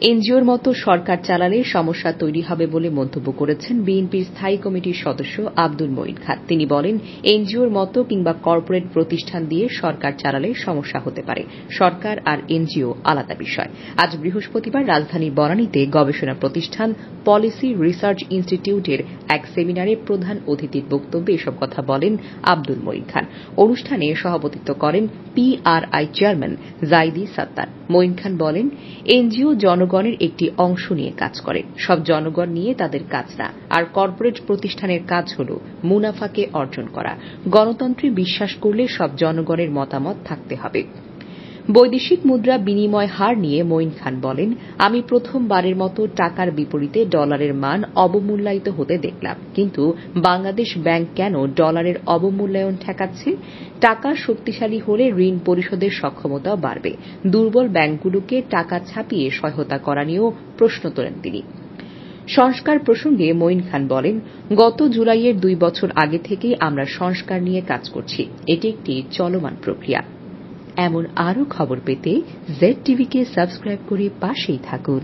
এনজিওর মতো সরকার চালালে সমস্যা তৈরি হবে বলে মন্তব্য করেছেন বিএনপির স্থায়ী কমিটির সদস্য আব্দুল মঈন খান। তিনি বলেন, এনজিওর মতো কিংবা কর্পোরেট প্রতিষ্ঠান দিয়ে সরকার চালালে সমস্যা হতে পারে। সরকার আর এনজিও আলাদা বিষয়। আজ বৃহস্পতিবার রাজধানীর বনানীতে গবেষণা প্রতিষ্ঠান পলিসি রিসার্চ ইনস্টিটিউটের এক সেমিনারে প্রধান অতিথির বক্তব্যে এসব কথা বলেন আব্দুল মঈন খান। অনুষ্ঠানে সভাপতিত্ব করেন পিআরআই চেয়ারম্যান জাইদি সাত্তার। মঈন খান বলেন, এনজিও জনগণের একটি অংশ নিয়ে কাজ করে, সব জনগণ নিয়ে তাদের কাজ না। আর কর্পোরেট প্রতিষ্ঠানের কাজ হল মুনাফাকে অর্জন করা। গণতন্ত্রে বিশ্বাস করলে সব জনগণের মতামত থাকতে হবে। বৈদেশিক মুদ্রা বিনিময় হার নিয়ে মঈন খান বলেন, আমি প্রথমবারের মতো টাকার বিপরীতে ডলারের মান অবমূল্যায়িত হতে দেখলাম। কিন্তু বাংলাদেশ ব্যাংক কেন ডলারের অবমূল্যায়ন ঠেকাচ্ছে? টাকা শক্তিশালী হলে ঋণ পরিশোধের সক্ষমতাও বাড়বে। দুর্বল ব্যাংকগুলোকে টাকা ছাপিয়ে সহায়তা করা নিয়েও প্রশ্ন তোলেন তিনি। সংস্কার প্রসঙ্গে মঈন খান বলেন, গত জুলাইয়ের 2 বছর আগে থেকেই আমরা সংস্কার নিয়ে কাজ করছি। এটি একটি চলমান প্রক্রিয়া। এমন আরও খবর পেতে জেড টিভিকে সাবস্ক্রাইব করে পাশেই থাকুন।